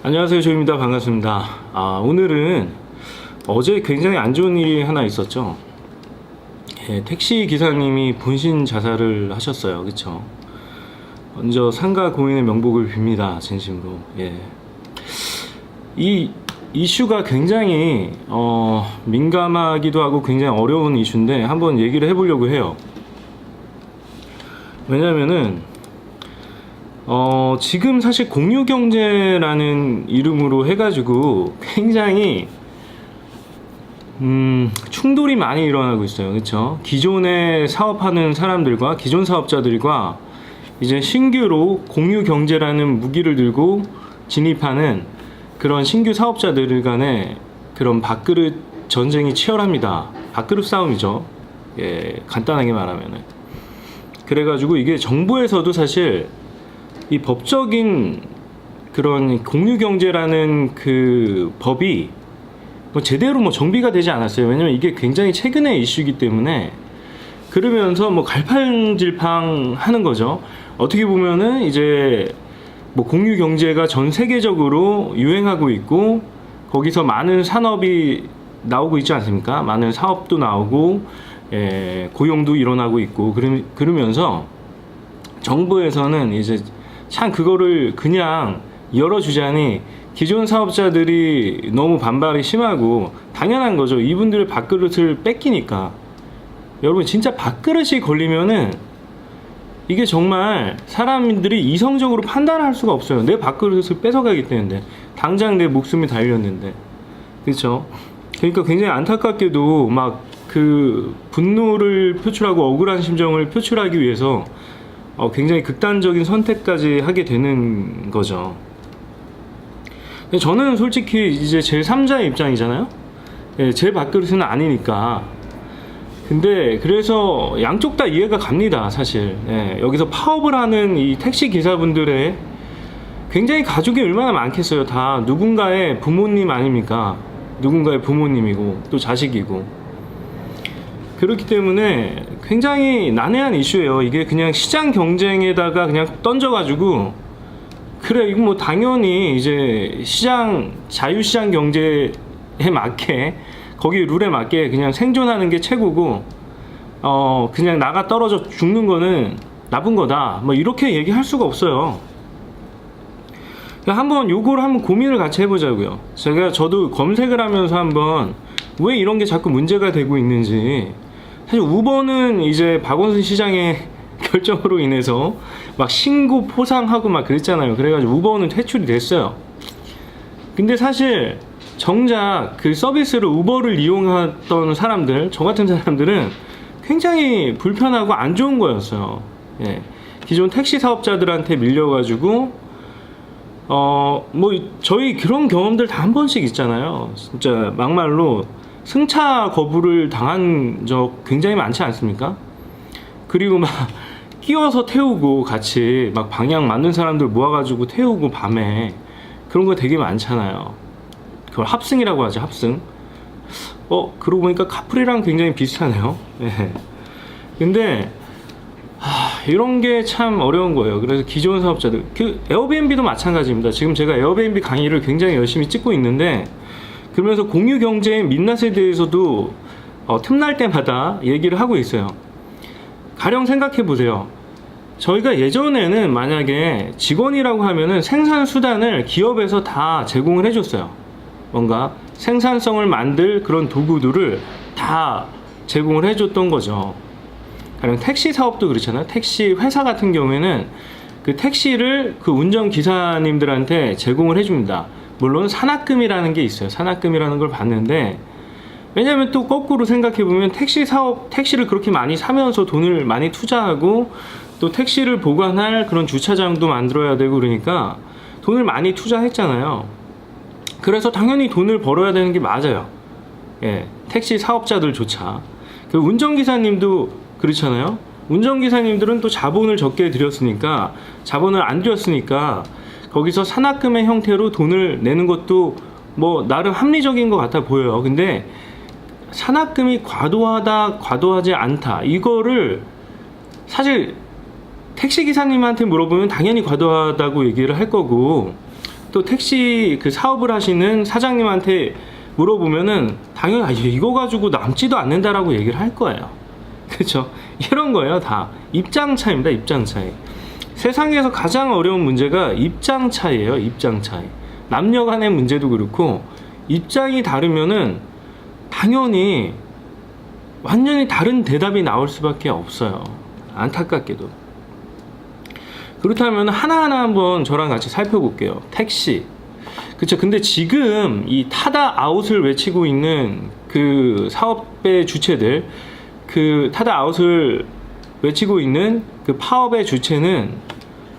안녕하세요, 조입니다. 반갑습니다. 오늘은 어제 굉장히 안 좋은 일이 하나 있었죠. 택시 기사님이 분신 자살을 하셨어요. 그쵸? 먼저 상가 고인의 명복을 빕니다. 진심으로. 이 이슈가 굉장히 민감하기도 하고 굉장히 어려운 이슈인데 한번 얘기를 해보려고 해요. 왜냐면은 지금 사실 공유경제라는 이름으로 해가지고 굉장히 충돌이 많이 일어나고 있어요. 그렇죠? 기존에 사업하는 사람들과 기존 사업자들과 이제 신규로 공유경제라는 무기를 들고 진입하는 그런 신규 사업자들 간의 그런 밥그릇 전쟁이 치열합니다. 밥그릇 싸움이죠. 간단하게 말하면은. 그래가지고 이게 정부에서도 사실 이 법적인 그런 공유경제라는 그 법이 제대로 정비가 되지 않았어요. 왜냐면 이게 굉장히 최근의 이슈이기 때문에. 그러면서 갈팡질팡 하는 거죠. 어떻게 보면은 이제 공유경제가 전 세계적으로 유행하고 있고 거기서 많은 산업이 나오고 있지 않습니까? 많은 사업도 나오고 고용도 일어나고 있고 그러면서 정부에서는 이제 참 그거를 그냥 열어주자니 기존 사업자들이 너무 반발이 심하고 당연한 거죠. 이분들의 밥그릇을 뺏기니까. 여러분 진짜 밥그릇이 걸리면은 이게 정말 사람들이 이성적으로 판단할 수가 없어요. 내 밥그릇을 뺏어가기 때문에 당장 내 목숨이 달렸는데. 그렇죠? 그러니까 굉장히 안타깝게도 그 분노를 표출하고 억울한 심정을 표출하기 위해서 굉장히 극단적인 선택까지 하게 되는 거죠. 저는 솔직히 이제 제3자의 입장이잖아요. 제 밥그릇은 아니니까. 근데 그래서 양쪽 다 이해가 갑니다, 사실. 여기서 파업을 하는 이 택시 기사분들의 굉장히 가족이 얼마나 많겠어요. 다 누군가의 부모님 아닙니까? 누군가의 부모님이고 또 자식이고. 그렇기 때문에 굉장히 난해한 이슈예요. 이게 그냥 시장 경쟁에다가 그냥 던져가지고 그래 이거 당연히 이제 자유시장 경제에 맞게 거기 룰에 맞게 그냥 생존하는 게 최고고 그냥 나가 떨어져 죽는 거는 나쁜 거다 이렇게 얘기할 수가 없어요. 한번 요걸 한번 고민을 같이 해보자고요. 저도 검색을 하면서 한번 왜 이런 게 자꾸 문제가 되고 있는지. 사실 우버는 이제 박원순 시장의 결정으로 인해서 신고 포상하고 그랬잖아요. 그래가지고 우버는 퇴출이 됐어요. 근데 사실 정작 그 서비스를 우버를 이용했던 사람들, 저 같은 사람들은 굉장히 불편하고 안 좋은 거였어요. 기존 택시 사업자들한테 밀려가지고 저희 그런 경험들 다 한 번씩 있잖아요. 진짜 막말로 승차 거부를 당한 적 굉장히 많지 않습니까? 그리고 끼워서 태우고 같이 방향 맞는 사람들 모아가지고 태우고 밤에 그런 거 되게 많잖아요. 그걸 합승이라고 하죠, 합승. 그러고 보니까 카풀이랑 굉장히 비슷하네요. 근데 이런 게 참 어려운 거예요. 그래서 기존 사업자들, 에어비앤비도 마찬가지입니다. 지금 제가 에어비앤비 강의를 굉장히 열심히 찍고 있는데 그러면서 공유 경제의 민낯에 대해서도 틈날 때마다 얘기를 하고 있어요. 가령 생각해 보세요. 저희가 예전에는 만약에 직원이라고 하면은 생산 수단을 기업에서 다 제공을 해줬어요. 뭔가 생산성을 만들 그런 도구들을 다 제공을 해줬던 거죠. 가령 택시 사업도 그렇잖아요. 택시 회사 같은 경우에는 그 택시를 그 운전 기사님들한테 제공을 해줍니다. 물론 산학금이라는 게 있어요. 산학금이라는 걸 받는데, 왜냐면 또 거꾸로 생각해보면 택시를 그렇게 많이 사면서 돈을 많이 투자하고 또 택시를 보관할 그런 주차장도 만들어야 되고 그러니까 돈을 많이 투자했잖아요. 그래서 당연히 돈을 벌어야 되는 게 맞아요. 택시 사업자들조차. 그 운전기사님도 그렇잖아요. 운전기사님들은 또 자본을 적게 들였으니까, 자본을 안 들였으니까 거기서 산학금의 형태로 돈을 내는 것도 나름 합리적인 것 같아 보여요. 근데 산학금이 과도하다, 과도하지 않다, 이거를 사실 택시기사님한테 물어보면 당연히 과도하다고 얘기를 할 거고, 또 택시 그 사업을 하시는 사장님한테 물어보면은 당연히 이거 가지고 남지도 않는다라고 얘기를 할 거예요. 그렇죠? 이런 거예요. 다 입장 차이입니다. 입장 차이. 세상에서 가장 어려운 문제가 입장 차이예요. 입장 차이. 남녀 간의 문제도 그렇고 입장이 다르면은 당연히 완전히 다른 대답이 나올 수밖에 없어요. 안타깝게도. 그렇다면 하나하나 한번 저랑 같이 살펴볼게요. 택시. 그쵸. 근데 지금 이 타다 아웃을 외치고 있는 그 사업의 주체들, 그 타다 아웃을 외치고 있는 그 파업의 주체는,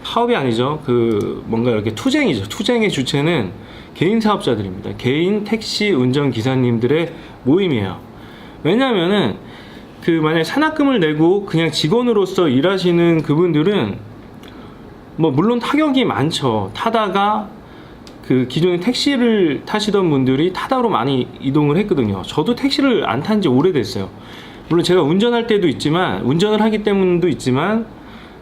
파업이 아니죠. 그 뭔가 이렇게 투쟁이죠. 투쟁의 주체는 개인 사업자들입니다. 개인 택시 운전 기사님들의 모임이에요. 왜냐면은 그 만약에 산학금을 내고 그냥 직원으로서 일하시는 그분들은 뭐 물론 타격이 많죠. 타다가 그 기존에 택시를 타시던 분들이 타다로 많이 이동을 했거든요. 저도 택시를 안 탄 지 오래됐어요. 물론 제가 운전할 때도 있지만, 운전을 하기 때문도 있지만,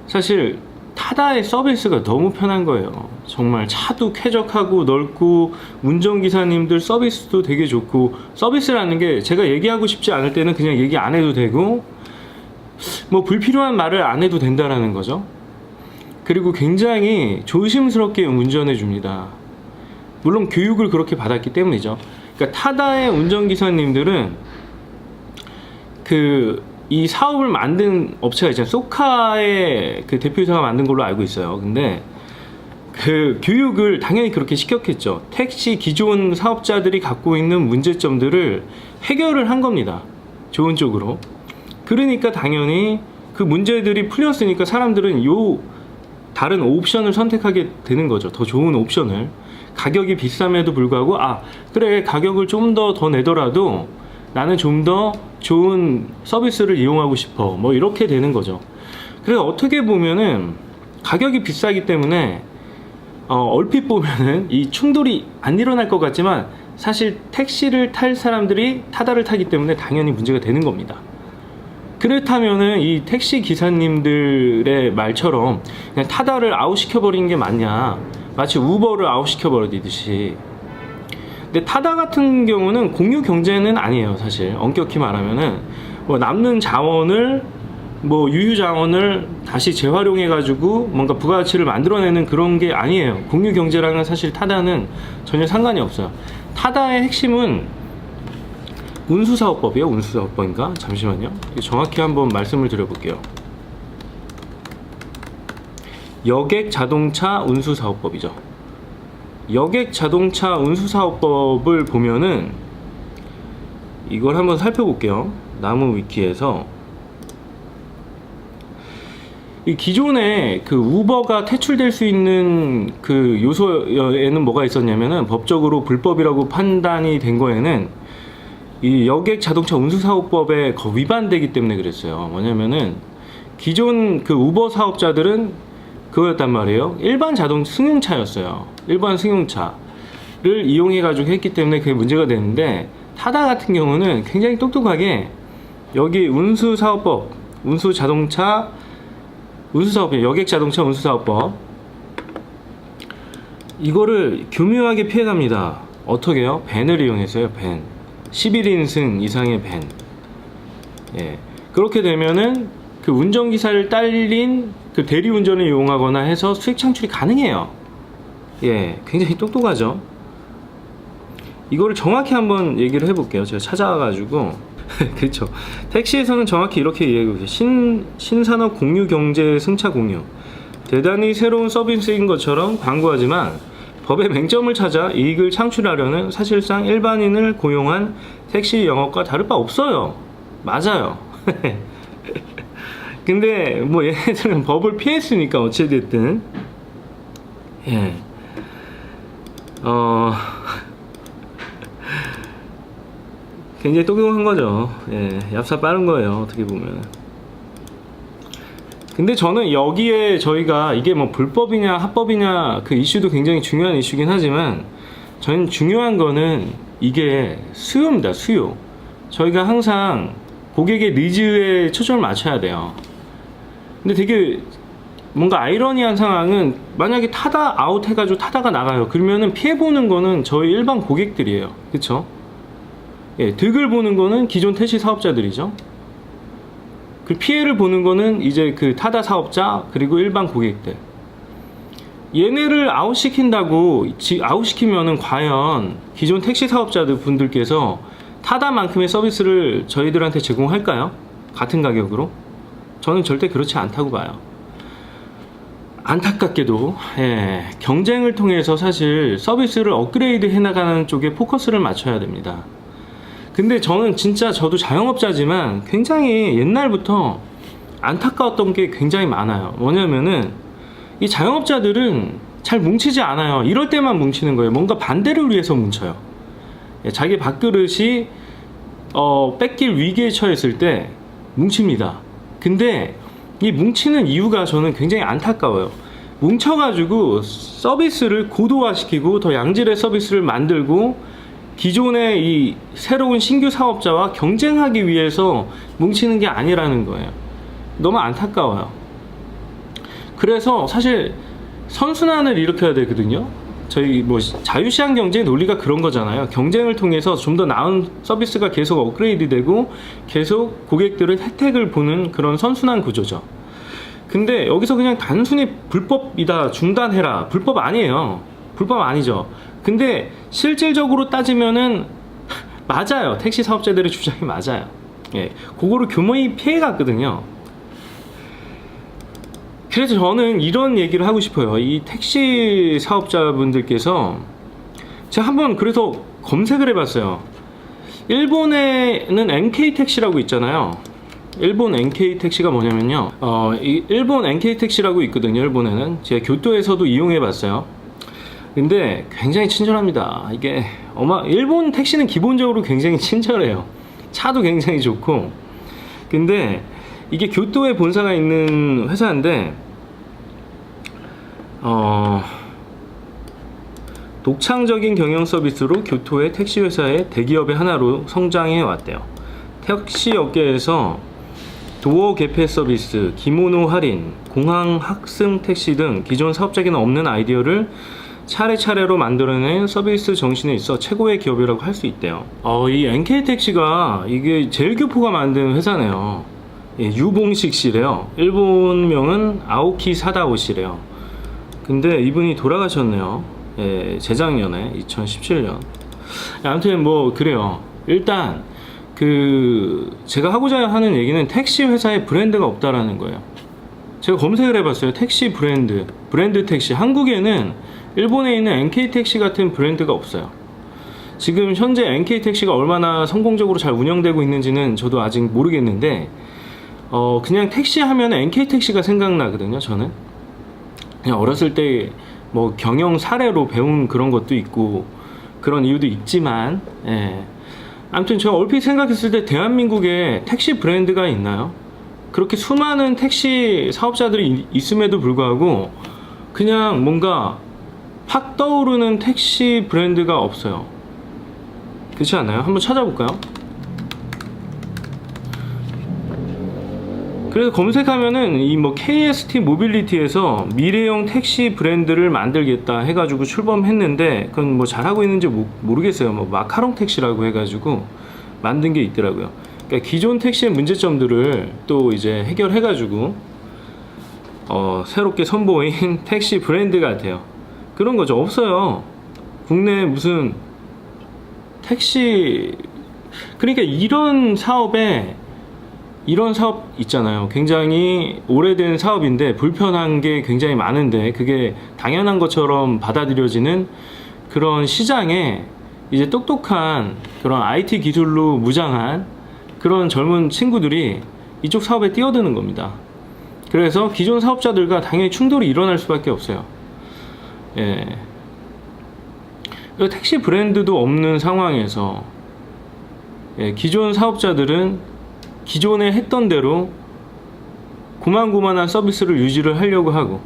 사실 타다의 서비스가 너무 편한 거예요. 정말 차도 쾌적하고 넓고, 운전기사님들 서비스도 되게 좋고, 서비스라는 게 제가 얘기하고 싶지 않을 때는 그냥 얘기 안 해도 되고, 뭐 불필요한 말을 안 해도 된다라는 거죠. 그리고 굉장히 조심스럽게 운전해 줍니다. 물론 교육을 그렇게 받았기 때문이죠. 그러니까 타다의 운전기사님들은 이 사업을 만든 업체가 있잖아요. 소카의 그 대표이사가 만든 걸로 알고 있어요. 근데 그 교육을 당연히 그렇게 시켰겠죠. 택시 기존 사업자들이 갖고 있는 문제점들을 해결을 한 겁니다. 좋은 쪽으로. 그러니까 당연히 그 문제들이 풀렸으니까 사람들은 다른 옵션을 선택하게 되는 거죠. 더 좋은 옵션을. 가격이 비쌈에도 불구하고 그래 가격을 좀 더 내더라도 나는 좀 더 좋은 서비스를 이용하고 싶어, 뭐 이렇게 되는 거죠. 그래서 어떻게 보면은 가격이 비싸기 때문에 얼핏 보면은 이 충돌이 안 일어날 것 같지만 사실 택시를 탈 사람들이 타다를 타기 때문에 당연히 문제가 되는 겁니다. 그렇다면은 이 택시 기사님들의 말처럼 그냥 타다를 아웃시켜버리는 게 맞냐, 마치 우버를 아웃시켜버리듯이. 근데 타다 같은 경우는 공유 경제는 아니에요. 사실 엄격히 말하면은 뭐 남는 자원을, 뭐 유휴 자원을 다시 재활용해 가지고 뭔가 부가가치를 만들어내는 그런 게 아니에요. 공유 경제랑은 사실 타다는 전혀 상관이 없어요. 타다의 핵심은 운수사업법이에요. 운수사업법인가? 잠시만요. 정확히 한번 말씀을 드려볼게요. 여객자동차 운수사업법이죠. 여객자동차 운수사업법을 보면은 이걸 한번 살펴볼게요. 나무 위키에서 이 기존에 그 우버가 퇴출될 수 있는 그 요소에는 뭐가 있었냐면은, 법적으로 불법이라고 판단이 된 거에는 이 여객자동차 운수사업법에 위반되기 때문에 그랬어요. 뭐냐면은 기존 그 우버 사업자들은 그거였단 말이에요. 일반 승용차였어요. 일반 승용차를 이용해 가지고 했기 때문에 그게 문제가 되는데, 타다 같은 경우는 굉장히 똑똑하게 여기 운수사업법, 운수사업법, 여객자동차 운수사업법, 이거를 교묘하게 피해갑니다. 어떻게요? 밴을 이용해서요. 밴 11인승 이상의 밴. 예. 그렇게 되면은 그 운전기사를 딸린 그 대리운전을 이용하거나 해서 수익 창출이 가능해요. 예, 굉장히 똑똑하죠. 이거를 정확히 한번 얘기를 해볼게요. 제가 찾아와가지고 그렇죠. 택시에서는 정확히 이렇게 얘기해요. 신산업 공유 경제 승차 공유. 대단히 새로운 서비스인 것처럼 광고하지만 법의 맹점을 찾아 이익을 창출하려는 사실상 일반인을 고용한 택시 영업과 다를 바 없어요. 맞아요. 근데 뭐 얘네들은 법을 피했으니까 어찌됐든 예. 굉장히 똑똑한 거죠. 예. 얍사 빠른 거예요. 어떻게 보면. 근데 저는 여기에 저희가 이게 뭐 불법이냐 합법이냐 그 이슈도 굉장히 중요한 이슈긴 하지만, 저는 중요한 거는 이게 수요입니다. 수요. 저희가 항상 고객의 니즈에 초점을 맞춰야 돼요. 근데 되게 뭔가 아이러니한 상황은 만약에 타다 아웃 해가지고 타다가 나가요. 그러면은 피해보는 거는 저희 일반 고객들이에요. 그쵸? 예, 득을 보는 거는 기존 택시 사업자들이죠. 그 피해를 보는 거는 이제 그 타다 사업자 그리고 일반 고객들. 얘네를 아웃시킨다고 아웃시키면은 과연 기존 택시 사업자들 분들께서 타다만큼의 서비스를 저희들한테 제공할까요? 같은 가격으로? 저는 절대 그렇지 않다고 봐요. 안타깝게도 경쟁을 통해서 사실 서비스를 업그레이드 해나가는 쪽에 포커스를 맞춰야 됩니다. 근데 저는 진짜 저도 자영업자지만 굉장히 옛날부터 안타까웠던 게 굉장히 많아요. 뭐냐면은 이 자영업자들은 잘 뭉치지 않아요. 이럴 때만 뭉치는 거예요. 뭔가 반대를 위해서 뭉쳐요. 자기 밥그릇이 뺏길 위기에 처했을 때 뭉칩니다. 근데 이 뭉치는 이유가 저는 굉장히 안타까워요. 뭉쳐가지고 서비스를 고도화시키고 더 양질의 서비스를 만들고 기존의 이 새로운 신규 사업자와 경쟁하기 위해서 뭉치는 게 아니라는 거예요. 너무 안타까워요. 그래서 사실 선순환을 일으켜야 되거든요. 저희 뭐 자유시장 경제의 논리가 그런 거잖아요. 경쟁을 통해서 좀 더 나은 서비스가 계속 업그레이드 되고 계속 고객들은 혜택을 보는 그런 선순환 구조죠. 근데 여기서 그냥 단순히 불법이다 중단해라, 불법 아니에요. 불법 아니죠. 근데 실질적으로 따지면은 맞아요. 택시 사업자들의 주장이 맞아요. 예, 그거를 규모히 피해갔거든요. 그래서 저는 이런 얘기를 하고 싶어요. 이 택시 사업자분들께서 제가 한번 그래서 검색을 해봤어요. 일본에는 NK 택시라고 있잖아요. 일본 NK 택시가 뭐냐면요. 이 일본 NK 택시라고 있거든요. 일본에는 제가 교토에서도 이용해봤어요. 근데 굉장히 친절합니다. 이게 일본 택시는 기본적으로 굉장히 친절해요. 차도 굉장히 좋고. 근데 이게 교토에 본사가 있는 회사인데 독창적인 경영 서비스로 교토의 택시 회사의 대기업의 하나로 성장해 왔대요. 택시 업계에서 도어 개폐 서비스, 기모노 할인, 공항 학생 택시 등 기존 사업자에게는 없는 아이디어를 차례차례로 만들어낸 서비스 정신에 있어 최고의 기업이라고 할 수 있대요. 이 NK택시가 이게 제일교포가 만든 회사네요. 예, 유봉식 씨래요. 일본명은 아오키 사다오 씨래요. 근데 이분이 돌아가셨네요. 예, 재작년에 2017년. 아무튼 뭐 그래요. 일단 제가 하고자 하는 얘기는 택시 회사에 브랜드가 없다라는 거예요. 제가 검색을 해봤어요. 택시 브랜드 택시. 한국에는 일본에 있는 NK택시 같은 브랜드가 없어요. 지금 현재 NK택시가 얼마나 성공적으로 잘 운영되고 있는지는 저도 아직 모르겠는데 그냥 택시 하면 NK택시가 생각나거든요. 저는 그냥 어렸을 때 뭐 경영 사례로 배운 그런 것도 있고 그런 이유도 있지만 아무튼 제가 얼핏 생각했을 때 대한민국에 택시 브랜드가 있나요? 그렇게 수많은 택시 사업자들이 있음에도 불구하고 그냥 뭔가 팍 떠오르는 택시 브랜드가 없어요. 그렇지 않나요? 한번 찾아볼까요? 그래서 검색하면은 이 뭐 KST 모빌리티에서 미래형 택시 브랜드를 만들겠다 해가지고 출범했는데 그건 뭐 잘하고 있는지 모르겠어요. 뭐 마카롱 택시라고 해가지고 만든 게 있더라고요. 그러니까 기존 택시의 문제점들을 또 이제 해결해가지고 새롭게 선보인 택시 브랜드 같아요. 그런 거죠. 없어요. 국내에 무슨 택시 그러니까 이런 사업 있잖아요. 굉장히 오래된 사업인데 불편한 게 굉장히 많은데 그게 당연한 것처럼 받아들여지는 그런 시장에 이제 똑똑한 그런 IT 기술로 무장한 그런 젊은 친구들이 이쪽 사업에 뛰어드는 겁니다. 그래서 기존 사업자들과 당연히 충돌이 일어날 수밖에 없어요. 예. 택시 브랜드도 없는 상황에서 기존 사업자들은 기존에 했던 대로 고만고만한 서비스를 유지를 하려고 하고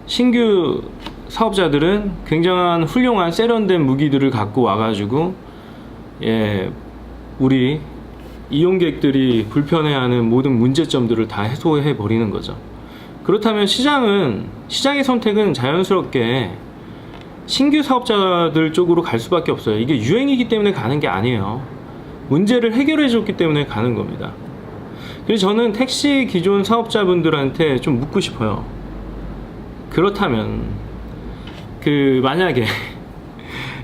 신규 사업자들은 굉장한 훌륭한 세련된 무기들을 갖고 와가지고 우리 이용객들이 불편해하는 모든 문제점들을 다 해소해 버리는 거죠. 그렇다면 시장의 선택은 자연스럽게 신규 사업자들 쪽으로 갈 수밖에 없어요. 이게 유행이기 때문에 가는 게 아니에요. 문제를 해결해 줬기 때문에 가는 겁니다. 그래서 저는 택시 기존 사업자분들한테 좀 묻고 싶어요. 그렇다면 만약에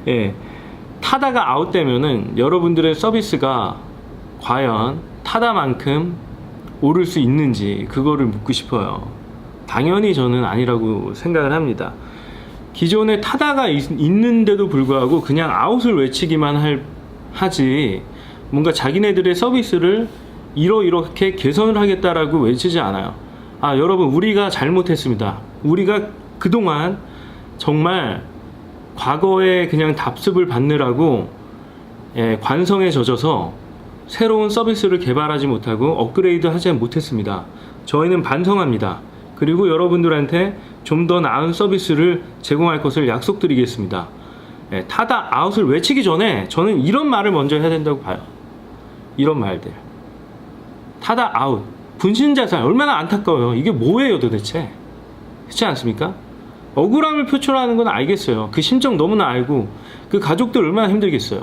예, 타다가 아웃되면은 여러분들의 서비스가 과연 타다만큼 오를 수 있는지 그거를 묻고 싶어요. 당연히 저는 아니라고 생각을 합니다. 기존에 타다가 있는데도 불구하고 그냥 아웃을 외치기만 하지 뭔가 자기네들의 서비스를 이렇게 개선을 하겠다라고 외치지 않아요. 아, 여러분, 우리가 잘못했습니다. 우리가 그동안 정말 과거에 그냥 답습을 받느라고 관성에 젖어서 새로운 서비스를 개발하지 못하고 업그레이드 하지 못했습니다. 저희는 반성합니다. 그리고 여러분들한테 좀 더 나은 서비스를 제공할 것을 약속드리겠습니다. 타다 아웃을 외치기 전에 저는 이런 말을 먼저 해야 된다고 봐요. 이런 말들. 타다 아웃, 분신자산, 얼마나 안타까워요. 이게 뭐예요 도대체? 그렇지 않습니까? 억울함을 표출하는 건 알겠어요. 그 심정 너무나 알고 그 가족들 얼마나 힘들겠어요.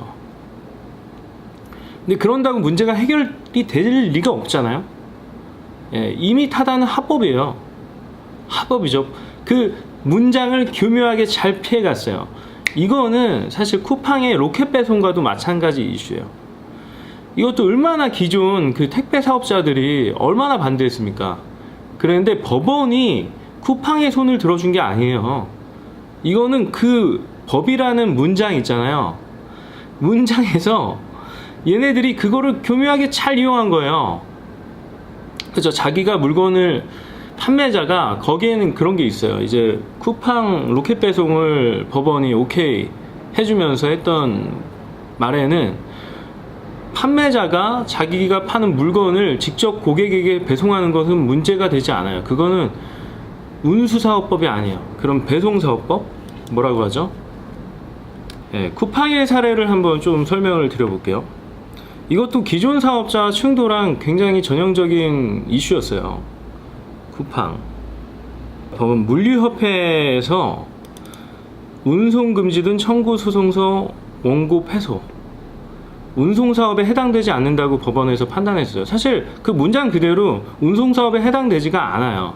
근데 그런다고 문제가 해결이 될 리가 없잖아요. 이미 타다는 합법이에요. 합법이죠. 그 문장을 교묘하게 잘 피해갔어요. 이거는 사실 쿠팡의 로켓 배송과도 마찬가지 이슈예요. 이것도 얼마나 기존 그 택배 사업자들이 얼마나 반대했습니까? 그런데 법원이 쿠팡의 손을 들어준 게 아니에요. 이거는 그 법이라는 문장 있잖아요. 문장에서 얘네들이 그거를 교묘하게 잘 이용한 거예요. 그죠? 자기가 물건을 판매자가 거기에는 그런 게 있어요. 이제 쿠팡 로켓 배송을 법원이 오케이 해주면서 했던 말에는 판매자가 자기가 파는 물건을 직접 고객에게 배송하는 것은 문제가 되지 않아요. 그거는 운수사업법이 아니에요. 그럼 배송사업법? 뭐라고 하죠? 쿠팡의 사례를 한번 좀 설명을 드려볼게요. 이것도 기존 사업자 충돌한 굉장히 전형적인 이슈였어요. 쿠팡 법은 물류협회에서 운송금지 등 청구 소송서 원고 패소, 운송사업에 해당되지 않는다고 법원에서 판단했어요. 사실 그 문장 그대로 운송사업에 해당되지가 않아요.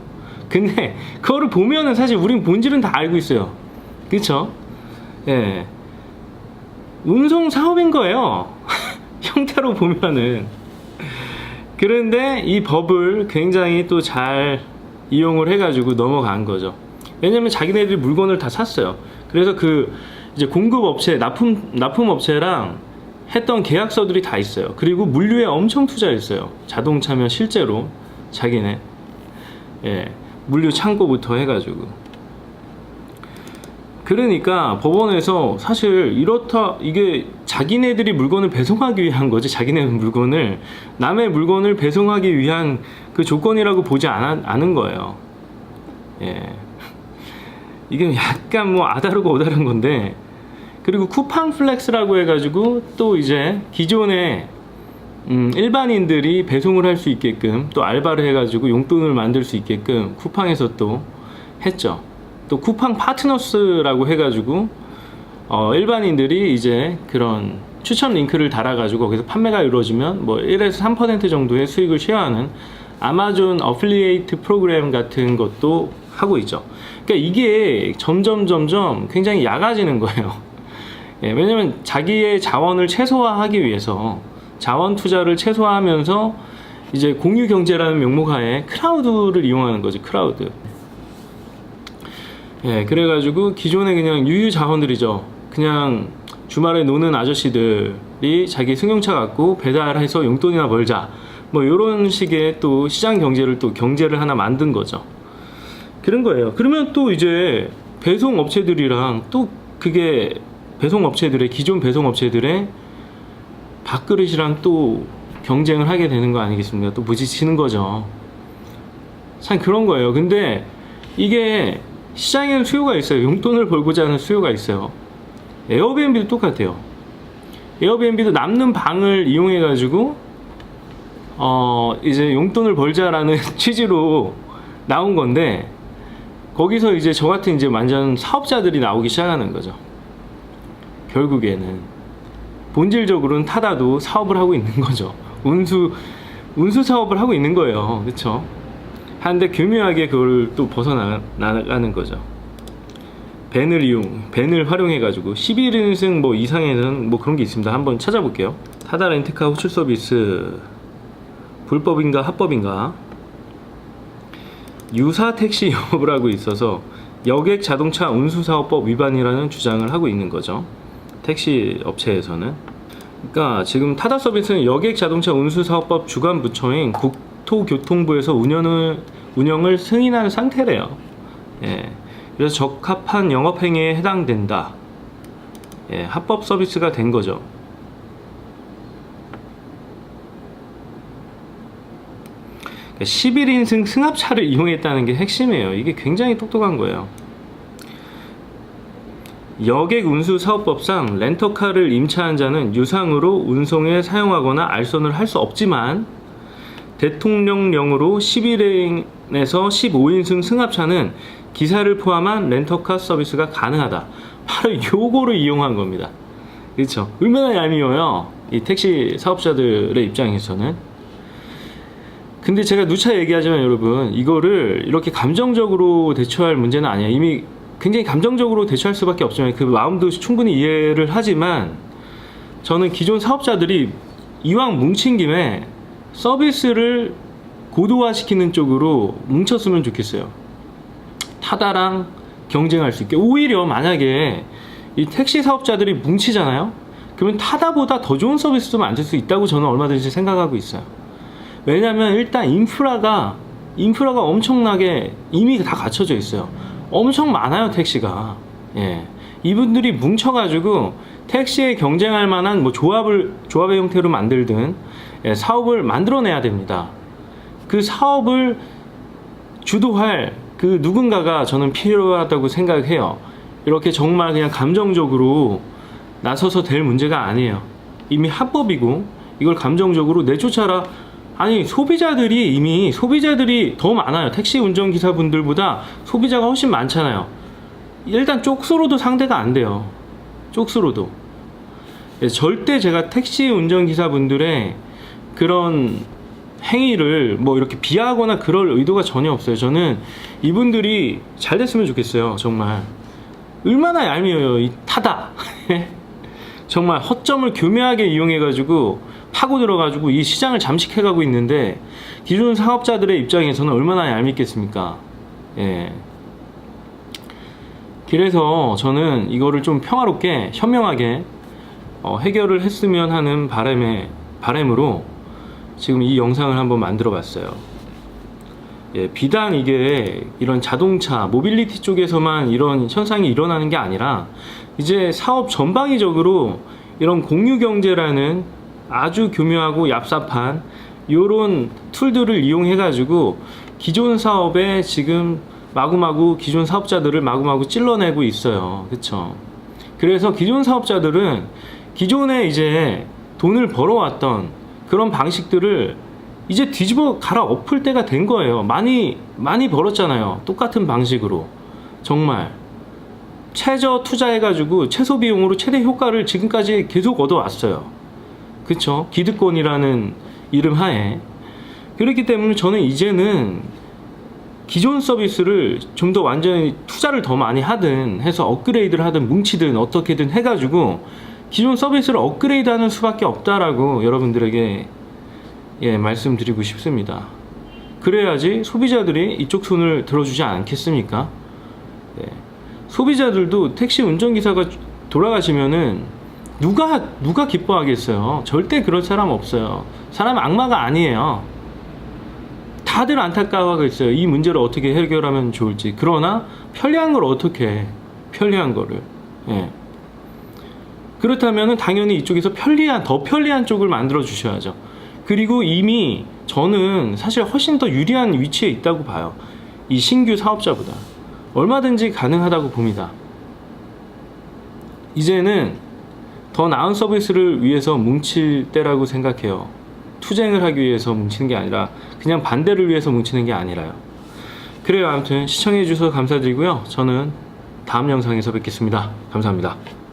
근데 그거를 보면은 사실 우린 본질은 다 알고 있어요. 그쵸? 예. 운송사업인 거예요. 형태로 보면은. 그런데 이 법을 굉장히 또 잘 이용을 해가지고 넘어간 거죠. 왜냐면 자기네들이 물건을 다 샀어요. 그래서 이제 공급업체, 납품업체랑 했던 계약서들이 다 있어요. 그리고 물류에 엄청 투자했어요. 자동차면 실제로 자기네 물류 창고부터 해가지고. 그러니까 법원에서 사실 이게 자기네들이 물건을 배송하기 위한 거지, 자기네 물건을, 남의 물건을 배송하기 위한 그 조건이라고 보지 않은 거예요. 이게 약간 뭐 아다르고 어다른 건데. 그리고 쿠팡 플렉스라고 해가지고 또 이제 기존에 일반인들이 배송을 할 수 있게끔 또 알바를 해가지고 용돈을 만들 수 있게끔 쿠팡에서 또 했죠. 또 쿠팡 파트너스라고 해가지고 일반인들이 이제 그런 추천 링크를 달아가지고 거기서 판매가 이루어지면 뭐 1에서 3% 정도의 수익을 쉐어하는 아마존 어플리에이트 프로그램 같은 것도 하고 있죠. 그러니까 이게 점점 굉장히 약아지는 거예요. 왜냐면 자기의 자원을 최소화하기 위해서, 자원 투자를 최소화하면서 이제 공유 경제라는 명목하에 크라우드를 이용하는 거지, 크라우드. 그래가지고 기존에 그냥 유유 자원들이죠. 그냥 주말에 노는 아저씨들이 자기 승용차 갖고 배달해서 용돈이나 벌자, 뭐 이런 식의 또 시장 경제를 하나 만든 거죠. 그런 거예요. 그러면 또 이제 배송업체들이랑 또 그게 기존 배송업체들의 밥그릇이랑 또 경쟁을 하게 되는 거 아니겠습니까? 또 부딪히는 거죠. 참 그런 거예요. 근데 이게 시장에는 수요가 있어요. 용돈을 벌고자 하는 수요가 있어요. 에어비앤비도 똑같아요. 에어비앤비도 남는 방을 이용해 가지고 이제 용돈을 벌자라는 취지로 나온 건데, 거기서 이제 저 같은 이제 완전 사업자들이 나오기 시작하는 거죠. 결국에는 본질적으로는 타다도 사업을 하고 있는 거죠. 운수 사업을 하고 있는 거예요. 그렇죠? 한데 교묘하게 그걸 또 벗어나가는 거죠. 밴을 활용해 가지고 11인승 뭐 이상에는 뭐 그런 게 있습니다. 한번 찾아볼게요. 타다 렌트카 호출 서비스 불법인가 합법인가? 유사 택시 영업을 하고 있어서 여객 자동차 운수사업법 위반이라는 주장을 하고 있는 거죠. 택시 업체에서는. 그러니까 지금 타다 서비스는 여객 자동차 운수사업법 주관 부처인 국토교통부에서 운영을 승인한 상태래요. 예. 그래서 적합한 영업행위에 해당된다. 예, 합법 서비스가 된 거죠. 그러니까 11인승 승합차를 이용했다는 게 핵심이에요. 이게 굉장히 똑똑한 거예요. 여객 운수 사업법상 렌터카를 임차한 자는 유상으로 운송에 사용하거나 알선을 할 수 없지만 대통령령으로 11인에서 15인승 승합차는 기사를 포함한 렌터카 서비스가 가능하다. 바로 요거를 이용한 겁니다. 그렇죠? 얼마나 얄미워요. 이 택시 사업자들의 입장에서는. 근데 제가 누차 얘기하지만 여러분, 이거를 이렇게 감정적으로 대처할 문제는 아니에요. 이미 굉장히 감정적으로 대처할 수밖에 없지만 그 마음도 충분히 이해를 하지만, 저는 기존 사업자들이 이왕 뭉친 김에 서비스를 고도화시키는 쪽으로 뭉쳤으면 좋겠어요. 타다랑 경쟁할 수 있게. 오히려 만약에 이 택시 사업자들이 뭉치잖아요? 그러면 타다보다 더 좋은 서비스도 만들 수 있다고 저는 얼마든지 생각하고 있어요. 왜냐면 일단 인프라가 엄청나게 이미 다 갖춰져 있어요. 엄청 많아요, 택시가. 예. 이분들이 뭉쳐가지고 택시에 경쟁할 만한 뭐 조합의 형태로 만들든, 예, 사업을 만들어내야 됩니다. 그 사업을 주도할 그 누군가가 저는 필요하다고 생각해요. 이렇게 정말 그냥 감정적으로 나서서 될 문제가 아니에요. 이미 합법이고 이걸 감정적으로 내쫓아라. 아니, 소비자들이 더 많아요. 택시 운전기사분들보다 소비자가 훨씬 많잖아요. 일단 쪽수로도 상대가 안 돼요. 쪽수로도. 절대 제가 택시 운전기사분들의 그런 행위를 뭐 이렇게 비하하거나 그럴 의도가 전혀 없어요. 저는 이분들이 잘 됐으면 좋겠어요. 정말. 얼마나 얄미워요, 이 타다. 정말 허점을 교묘하게 이용해가지고 파고 들어가지고 이 시장을 잠식해가고 있는데, 기존 사업자들의 입장에서는 얼마나 얄밉겠습니까? 예. 그래서 저는 이거를 좀 평화롭게 현명하게 해결을 했으면 하는 바람으로 지금 이 영상을 한번 만들어 봤어요. 예, 비단 이게 이런 자동차 모빌리티 쪽에서만 이런 현상이 일어나는 게 아니라 이제 사업 전방위적으로 이런 공유경제라는 아주 교묘하고 얍삽한 요런 툴들을 이용해 가지고 기존 사업에 지금 마구마구 기존 사업자들을 마구마구 찔러내고 있어요. 그쵸? 그래서 기존 사업자들은 기존에 이제 돈을 벌어왔던 그런 방식들을 이제 뒤집어 갈아엎을 때가 된 거예요. 많이 벌었잖아요. 똑같은 방식으로. 정말 최저 투자해가지고 최소 비용으로 최대 효과를 지금까지 계속 얻어왔어요. 그쵸? 기득권이라는 이름 하에. 그렇기 때문에 저는 이제는 기존 서비스를 좀 더 완전히 투자를 더 많이 하든 해서 업그레이드를 하든 뭉치든 어떻게든 해가지고 기존 서비스를 업그레이드 하는 수밖에 없다라고 여러분들에게, 예, 말씀드리고 싶습니다. 그래야지 소비자들이 이쪽 손을 들어주지 않겠습니까? 예. 소비자들도 택시 운전기사가 돌아가시면은 누가 기뻐하겠어요? 절대 그럴 사람 없어요. 사람 악마가 아니에요. 다들 안타까워하고 있어요. 이 문제를 어떻게 해결하면 좋을지. 그러나 편리한 걸 어떻게 해? 편리한 거를. 예. 그렇다면 당연히 이쪽에서 더 편리한 쪽을 만들어 주셔야죠. 그리고 이미 저는 사실 훨씬 더 유리한 위치에 있다고 봐요. 이 신규 사업자보다. 얼마든지 가능하다고 봅니다. 이제는 더 나은 서비스를 위해서 뭉칠 때라고 생각해요. 투쟁을 하기 위해서 뭉치는 게 아니라 그냥 반대를 위해서 뭉치는 게 아니라요. 그래요. 아무튼 시청해 주셔서 감사드리고요. 저는 다음 영상에서 뵙겠습니다. 감사합니다.